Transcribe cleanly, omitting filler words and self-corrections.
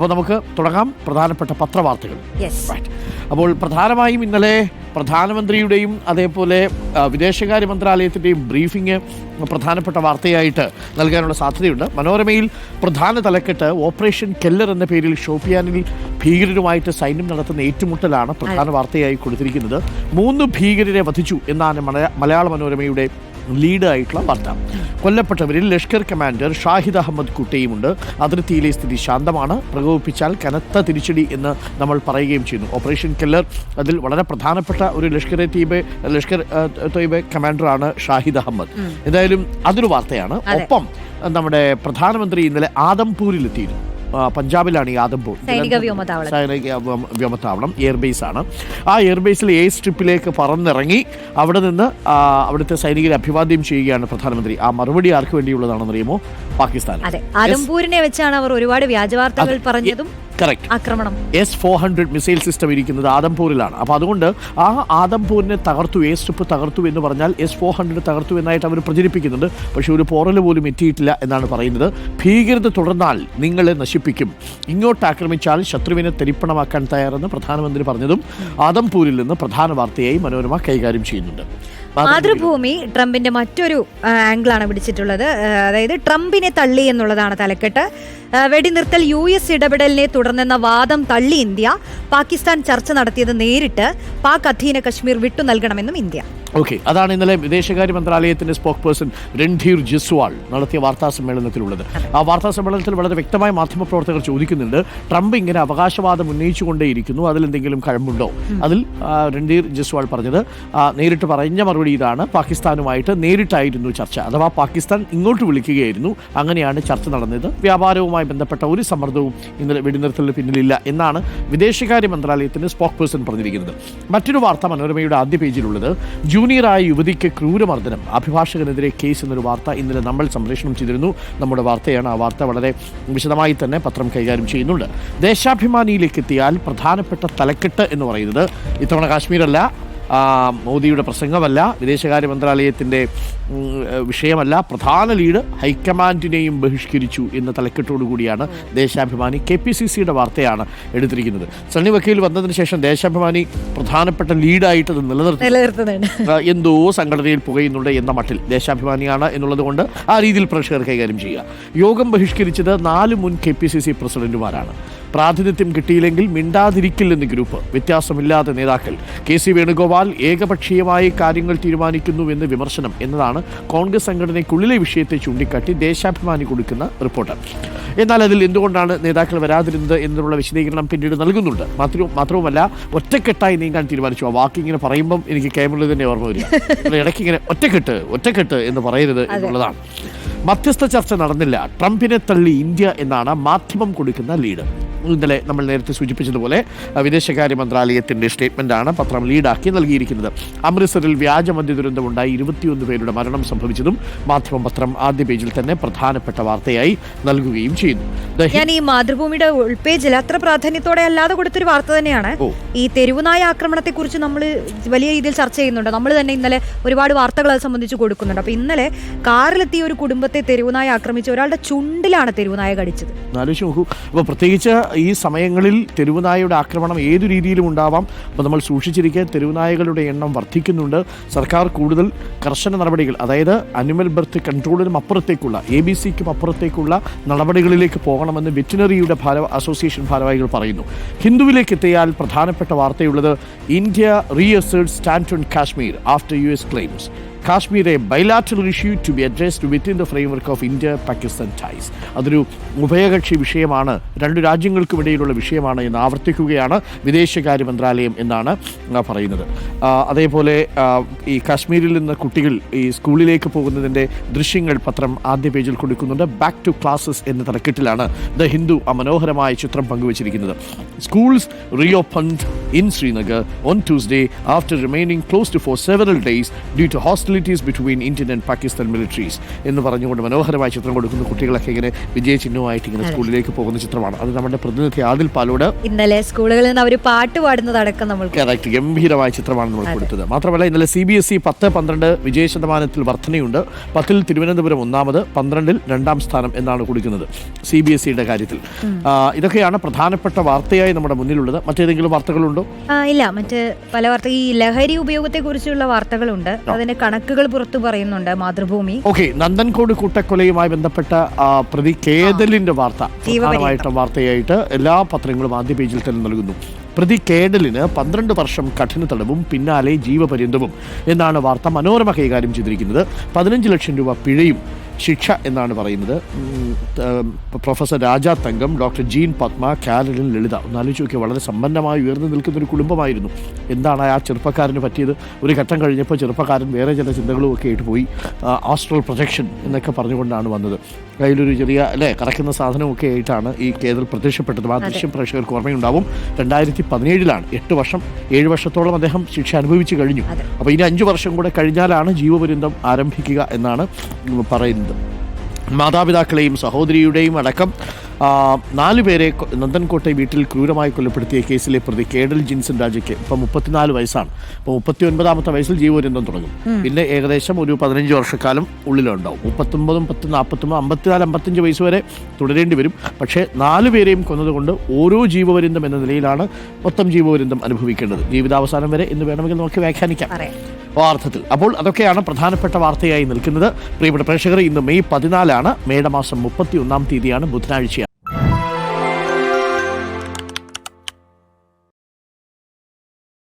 അപ്പോൾ നമുക്ക് തുടങ്ങാം പ്രധാനപ്പെട്ട പത്രവാർത്തകൾ. അപ്പോൾ പ്രധാനമായും ഇന്നലെ പ്രധാനമന്ത്രിയുടെയും അതേപോലെ വിദേശകാര്യ മന്ത്രാലയത്തിൻ്റെയും ബ്രീഫിംഗ് പ്രധാനപ്പെട്ട വാർത്തയായിട്ട് നൽകാനുള്ള സാധ്യതയുണ്ട്. മനോരമയിൽ പ്രധാന തലക്കെട്ട് ഓപ്പറേഷൻ കെല്ലർ എന്ന പേരിൽ ഷോപ്പിയാനിൽ ഭീകരരുമായിട്ട് സൈന്യം നടത്തുന്ന ഏറ്റുമുട്ടലാണ് പ്രധാന വാർത്തയായി കൊടുത്തിരിക്കുന്നത്. 3 ഭീകരരെ വധിച്ചു എന്നാണ് മലയാള മനോരമയുടെ ലീഡായിട്ടുള്ള വാർത്ത. കൊല്ലപ്പെട്ടവരിൽ ലഷ്കർ കമാൻഡർ ഷാഹിദ് അഹമ്മദ് കുട്ടയുമുണ്ട്. അതിർത്തിയിലെ സ്ഥിതി ശാന്തമാണ്. പ്രകോപിപ്പിച്ചാൽ കനത്ത തിരിച്ചടി എന്ന് നമ്മൾ പറയുകയും ചെയ്യുന്നു. ഓപ്പറേഷൻ കെല്ലർ അതിൽ വളരെ പ്രധാനപ്പെട്ട ഒരു ലഷ്കർ തൊയ്ബ കമാൻഡറാണ് ഷാഹിദ് അഹമ്മദ്. എന്തായാലും അതൊരു വാർത്തയാണ്. ഒപ്പം നമ്മുടെ പ്രധാനമന്ത്രി ഇന്നലെ ആദംപൂരിലെത്തിയിരുന്നു. പഞ്ചാബിലാണ് ഈ ആദംപൂർ സൈനിക വ്യോമത്താവളം, എയർബേസ് ആണ്. ആ എയർബേസിൽ എയർ സ്ട്രിപ്പിലേക്ക് പറന്നിറങ്ങി അവിടെ നിന്ന് അവിടുത്തെ സൈനികരെ അഭിവാദ്യം ചെയ്യുകയാണ് പ്രധാനമന്ത്രി. ആ മറുപടി ആർക്ക് വേണ്ടിയുള്ളതാണെന്ന് അറിയുമോ? പാകിസ്ഥാൻ. ആദംപൂരിനെ വെച്ചാണ് അവർ ഒരുപാട് വ്യാജവാർത്തകൾ പറഞ്ഞതും. ആക്രമണം S-400 മിസൈൽ സിസ്റ്റം ഇരിക്കുന്നത് ആദംപൂരിലാണ്. അപ്പോൾ അതുകൊണ്ട് ആ ആദംപൂരിനെ തകർത്തു, എയർ സ്ട്രിപ്പ് തകർത്തു എന്ന് പറഞ്ഞാൽ S-400 തകർത്തു എന്നായിട്ട് അവർ പ്രചരിപ്പിക്കുന്നുണ്ട്. പക്ഷെ ഒരു പോറൽ പോലും എത്തിയിട്ടില്ല എന്നാണ് പറയുന്നത്. ഭീകരത തുടർന്നാൽ നിങ്ങളെ നശിപ്പിക്കും, ഇങ്ങോട്ട് ആക്രമിച്ചാൽ ശത്രുവിനെ തരിപ്പണമാക്കാൻ തയ്യാറെന്ന് പ്രധാനമന്ത്രി പറഞ്ഞതും ആദംപൂരിൽ നിന്ന് പ്രധാന വാർത്തയായി മനോരമ കൈകാര്യം ചെയ്യുന്നുണ്ട്. മാതൃഭൂമി ട്രംപിന്റെ മറ്റൊരു ആംഗിളാണ് പിടിച്ചിട്ടുള്ളത്. അതായത് ട്രംപിനെ തള്ളി എന്നുള്ളതാണ് തലക്കെട്ട്. വെടിനിർത്തൽ US ഇടപെടലിനെ തുടർന്നെന്ന വാദം തള്ളി ഇന്ത്യ. പാകിസ്ഥാൻ ചർച്ച നടത്തിയത് നേരിട്ട്. പാക് അധീന കശ്മീർ വിട്ടു നൽകണമെന്നും ഇന്ത്യ. ഓക്കെ, അതാണ് ഇന്നലെ വിദേശകാര്യ മന്ത്രാലയത്തിന്റെ സ്പോക്ക് പേഴ്സൺ രൺധീർ ജയ്സ്വാൾ നടത്തിയ വാർത്താ സമ്മേളനത്തിലുള്ളത്. ആ വാർത്താ സമ്മേളനത്തിൽ വളരെ വ്യക്തമായി മാധ്യമപ്രവർത്തകർ ചോദിക്കുന്നുണ്ട്, ട്രംപ് ഇങ്ങനെ അവകാശവാദം ഉന്നയിച്ചുകൊണ്ടേയിരിക്കുന്നു, അതിലെന്തെങ്കിലും കഴമ്പുണ്ടോ? അതിൽ രൺധീർ ജയ്സ്വാൾ പറഞ്ഞത്, നേരിട്ട് പറഞ്ഞ മറുപടി ഇതാണ്, പാകിസ്ഥാനുമായിട്ട് നേരിട്ടായിരുന്നു ചർച്ച, അഥവാ പാകിസ്ഥാൻ ഇങ്ങോട്ട് വിളിക്കുകയായിരുന്നു, അങ്ങനെയാണ് ചർച്ച നടന്നത്. വ്യാപാരവുമായി ബന്ധപ്പെട്ട ഒരു സമ്മർദ്ദവും ഇന്നലെ വെടിനിർത്തലിന് പിന്നിലില്ല എന്നാണ് വിദേശകാര്യ മന്ത്രാലയത്തിന്റെ സ്പോക്ക് പേഴ്സൺ പറഞ്ഞിരിക്കുന്നത്. മറ്റൊരു വാർത്ത മനോരമയുടെ ആദ്യ പേജിലുള്ളത്, ജൂനിയറായ യുവതിക്ക് ക്രൂരമർദ്ദനം, അഭിഭാഷകനെതിരെ കേസ് എന്നൊരു വാർത്ത ഇന്നലെ നമ്മൾ സംപ്രേഷണം ചെയ്തിരുന്നു. നമ്മുടെ വാർത്തയാണ്. ആ വാർത്ത വളരെ വിശദമായി തന്നെ പത്രം കൈകാര്യം ചെയ്യുന്നുണ്ട്. ദേശാഭിമാനിയിലേക്ക് എത്തിയാൽ പ്രധാനപ്പെട്ട തലക്കെട്ട് എന്ന് പറയുന്നത് ഇത്തവണ കാശ്മീരല്ല, മോദിയുടെ പ്രസംഗമല്ല, വിദേശകാര്യ മന്ത്രാലയത്തിൻ്റെ വിഷയമല്ല, പ്രധാന ലീഡ് ഹൈക്കമാൻഡിനെയും ബഹിഷ്കരിച്ചു എന്ന തലക്കെട്ടോടുകൂടിയാണ് ദേശാഭിമാനി KPCCയുടെ വാർത്തയാണ് എടുത്തിരിക്കുന്നത്. സണ്ണി വക്കീൽ വന്നതിന് ശേഷം ദേശാഭിമാനി പ്രധാനപ്പെട്ട ലീഡായിട്ട് അത് നിലനിർത്തുന്നുണ്ട്. എന്തോ സംഘടനയിൽ പുകയുന്നുണ്ട് എന്ന മട്ടിൽ ദേശാഭിമാനിയാണ് എന്നുള്ളത് കൊണ്ട് ആ രീതിയിൽ പ്രേക്ഷകർ കൈകാര്യം ചെയ്യുക. യോഗം ബഹിഷ്കരിച്ചത് 4 മുൻ KPCC പ്രസിഡന്റുമാരാണ്. പ്രാതിനിധ്യം കിട്ടിയില്ലെങ്കിൽ മിണ്ടാതിരിക്കില്ലെന്ന് ഗ്രൂപ്പ്, വ്യത്യാസമില്ലാതെ നേതാക്കൾ. KC വേണുഗോപാൽ ഏകപക്ഷീയമായി കാര്യങ്ങൾ തീരുമാനിക്കുന്നുവെന്ന് വിമർശനം എന്നതാണ് കോൺഗ്രസ് സംഘടനയ്ക്കുള്ളിലെ വിഷയത്തെ ചൂണ്ടിക്കാട്ടി ദേശാഭിമാനി കൊടുക്കുന്ന റിപ്പോർട്ട്. എന്നാൽ അതിൽ എന്തുകൊണ്ടാണ് നേതാക്കൾ വരാതിരുന്നത് എന്നുള്ള വിശദീകരണം പിന്നീട് നൽകുന്നുണ്ട്. മാത്രവുമല്ല, ഒറ്റക്കെട്ടായി നീങ്ങാൻ തീരുമാനിച്ചു. ആ വാക്കിങ്ങനെ പറയുമ്പം എനിക്ക് കേരളത്തിൽ തന്നെ ഓർമ്മ വരിക, ഇടയ്ക്ക് ഇങ്ങനെ ഒറ്റക്കെട്ട് എന്ന് പറയരുത് എന്നുള്ളതാണ്. മധ്യസ്ഥ ചർച്ച നടന്നില്ല, ട്രംപിനെ തള്ളി ഇന്ത്യ എന്നാണ് മാധ്യമം കൊടുക്കുന്ന ലീഡ്. ഇന്നലെ നമ്മൾ നേരത്തെ സൂചിപ്പിച്ചതുപോലെ വിദേശകാര്യ മന്ത്രാലയത്തിൻ്റെ സ്റ്റേറ്റ്മെൻറ്റാണ് പത്രം ലീഡാക്കി നൽകിയിരിക്കുന്നത്. അമൃത്സറിൽ വ്യാജമദ്യ ദുരന്തമുണ്ടായി 21 പേരുടെ മരണം സംഭവിച്ചതും മാധ്യമം പത്രം ആദ്യ പേജിൽ തന്നെ പ്രധാനപ്പെട്ട വാർത്തയായി നൽകുകയും ചെയ്യുന്നു. ഞാൻ ഈ മാതൃഭൂമിയുടെ ഉൾപേജിൽ അത്ര പ്രാധാന്യത്തോടെ അല്ലാതെ കൊടുത്തൊരു വാർത്ത തന്നെയാണ്. ഈ തെരുവുനായ ആക്രമണത്തെക്കുറിച്ച് നമ്മൾ വലിയ രീതിയിൽ ചർച്ച ചെയ്യുന്നുണ്ട്. നമ്മൾ തന്നെ ഇന്നലെ ഒരുപാട് വാർത്തകൾ അത് സംബന്ധിച്ച് കൊടുക്കുന്നുണ്ട്. അപ്പോൾ ഇന്നലെ കാറിലെത്തിയ ഒരു കുടുംബത്തെ തെരുവുനായ ആക്രമിച്ച് ഒരാളുടെ ചുണ്ടിലാണ് തെരുവുനായ കടിച്ചത്. ആലോചിച്ച് നോക്കൂ. അപ്പോൾ പ്രത്യേകിച്ച് ഈ സമയങ്ങളിൽ തെരുവുനായയുടെ ആക്രമണം ഏതു രീതിയിലും ഉണ്ടാവാം. അപ്പോൾ നമ്മൾ സൂക്ഷിച്ചിരിക്കുക. തെരുവുനായകളുടെ എണ്ണം വർദ്ധിക്കുന്നുണ്ട്. സർക്കാർ കൂടുതൽ കർശന നടപടികൾ, അതായത് അനിമൽ ബർത്ത് കൺട്രോളിനും അപ്പുറത്തേക്കുള്ള ABCക്കും അപ്പുറത്തേക്കുള്ള നടപടികളിലേക്ക് പോകണമെന്ന് വെറ്റിനറിയുടെ അസോസിയേഷൻ ഭാരവാഹികൾ പറയുന്നു. ഹിന്ദുവിലേക്ക് എത്തിയാൽ പ്രധാനപ്പെട്ട വാർത്തയുള്ളത്, India റീഅസേർട്സ് stand on Kashmir after US claims. Kashmir A bilateral issue to B addressed within the framework of India Pakistan ties. അതൊരു ഉഭയകക്ഷി വിഷയമാണ്, 2 രാജ്യങ്ങൾക്കുമിടയിലുള്ള വിഷയമാണ് എന്ന് ആവർത്തിക്കുകയാണ് വിദേശകാര്യ മന്ത്രാലയം എന്നാണ് പറയുന്നത്. അതേപോലെ ഈ കാശ്മീരിൽ നിന്ന് കുട്ടികൾ ഈ സ്കൂളിലേക്ക് പോകുന്നതിൻ്റെ ദൃശ്യങ്ങൾ പത്രം ആദ്യ പേജിൽ കൊടുക്കുന്നുണ്ട്. ബാക്ക് ടു ക്ലാസസ് എന്ന തലക്കെട്ടിലാണ് ദ ഹിന്ദു ആ മനോഹരമായ ചിത്രം പങ്കുവച്ചിരിക്കുന്നത്. Schools reopened in Srinagar on Tuesday after remaining closed for several days due to hostile hostilities between Indian and Pakistan militaries എന്ന് പറഞ്ഞുകൊണ്ട് മനോഹരമായ ചിത്രം കൊടുക്കുന്ന കുട്ടികളൊക്കെ ഇങ്ങനെ വിജയചിഹ്നമായിട്ട് ഇങ്ങനെ സ്കൂളിലേക്ക് പോകുന്ന ചിത്രമാണ്. അത് നമ്മുടെ പ്രതിനിധി ആദിൽ പാലോട് ഇന്നലെ സ്കൂളുകളിൽ നിന്ന് അവർ പാട്ട് പാടുന്നതടക്കം നമ്മൾ ഗംഭീരമായ ചിത്രമാണ് നമ്മൾ കൊടുത്തത്. മാത്രമല്ല ഇന്നലെ CBSE 10-12 വിജയശതമാനത്തിൽ വർധനയുണ്ട്. 10 തിരുവനന്തപുരം 1ാമത്, 12 2ാം സ്ഥാനം എന്നാണ് കൊടുക്കുന്നത് CBSEയുടെ കാര്യത്തിൽ. ഇതൊക്കെയാണ് പ്രധാനപ്പെട്ട വാർത്തയായി നമ്മുടെ മുന്നിലുള്ളത്. മറ്റേതെങ്കിലും വാർത്തകളുണ്ടോ? ഇല്ല, മറ്റ് പല വാർത്ത ഈ ലഹരി ഉപയോഗത്തെ കുറിച്ചുള്ള വാർത്തകളുണ്ട്. അതിന്റെ കണക്കുകൾ പുറത്തു പറയുന്നുണ്ട് മാതൃഭൂമി. ഓക്കെ, നന്ദൻകോട് കൂട്ടക്കൊലയുമായി ബന്ധപ്പെട്ട പ്രതി കേദലിന്റെ വാർത്ത പ്രധാനമായിട്ടും വാർത്തയായിട്ട് എല്ലാ പത്രങ്ങളും ആദ്യ പേജിൽ തന്നെ നൽകുന്നു. പ്രതി കേഡലിന് 12 വർഷം കഠിന തടവും പിന്നാലെ ജീവപര്യന്തവും എന്നാണ് വാർത്ത മനോരമ കൈകാര്യം ചെയ്തിരിക്കുന്നത്. 15 ലക്ഷം രൂപ പിഴയും ശിക്ഷ എന്നാണ് പറയുന്നത്. പ്രൊഫസർ രാജാ തങ്കം, ഡോക്ടർ ജീൻ പത്മ, കാരലിൻ ലളിത. ഒന്നാലോചിച്ച് നോക്കിയാൽ വളരെ സമ്പന്നമായി ഉയർന്നു നിൽക്കുന്ന ഒരു കുടുംബമായിരുന്നു. എന്താണ് ആ ചെറുപ്പക്കാരന് പറ്റിയത്? ഒരു ഘട്ടം കഴിഞ്ഞപ്പോൾ ചെറുപ്പക്കാരൻ വേറെ ചില ചിന്തകളും ഒക്കെ ആയിട്ട് പോയി. ആസ്ട്രൽ പ്രൊജക്ഷൻ എന്നൊക്കെ പറഞ്ഞുകൊണ്ടാണ് വന്നത്. കയ്യിലൊരു ചെറിയ കറക്കുന്ന സാധനമൊക്കെ ആയിട്ടാണ് ഈ കേരള പ്രത്യക്ഷപ്പെട്ടത്. ആ ദൃശ്യം പ്രേക്ഷകർക്ക് ഓർമ്മയുണ്ടാവും. 2017 8 വർഷം 7 വർഷത്തോളം അദ്ദേഹം ശിക്ഷ അനുഭവിച്ചു കഴിഞ്ഞു. അപ്പോൾ ഇനി 5 വർഷം കൂടെ കഴിഞ്ഞാലാണ് ജീവപര്യന്തം ആരംഭിക്കുക എന്നാണ് പറയുന്നത്. മാതാപിതാക്കളെയും സഹോദരിയുടെയും അടക്കം 4 പേരെ നന്ദൻകോട്ടെ വീട്ടിൽ ക്രൂരമായി കൊലപ്പെടുത്തിയ കേസിലെ പ്രതി കേഡൽ ജിൻസൺ രാജയ്ക്ക് ഇപ്പം 34 വയസ്സാണ്. അപ്പോൾ 39ാമത്തെ വയസ്സിൽ ജീവപര്യന്തം തുടങ്ങും. പിന്നെ ഏകദേശം ഒരു 15 വർഷക്കാലം ഉള്ളിലുണ്ടാവും. 39, 10, 43, 54, 55 വയസ്സ് വരെ തുടരേണ്ടി വരും. പക്ഷേ 4 പേരെയും കൊന്നതുകൊണ്ട് ഓരോ ജീവപര്യന്തം എന്ന നിലയിലാണ് മൊത്തം ജീവപര്യന്തം അനുഭവിക്കേണ്ടത്. ജീവിതാവസാനം വരെ എന്ന് വേണമെങ്കിൽ നമുക്ക് വ്യാഖ്യാനിക്കാം വാർത്തത്തിൽ. അപ്പോൾ അതൊക്കെയാണ് പ്രധാനപ്പെട്ട വാർത്തയായി നിൽക്കുന്നത്. പ്രിയപ്പെട്ട പ്രേക്ഷകർ, ഇന്ന് മെയ് 14, മേടമാസം 31-ാം തീയതിയാണ്, ബുധനാഴ്ചയാണ്.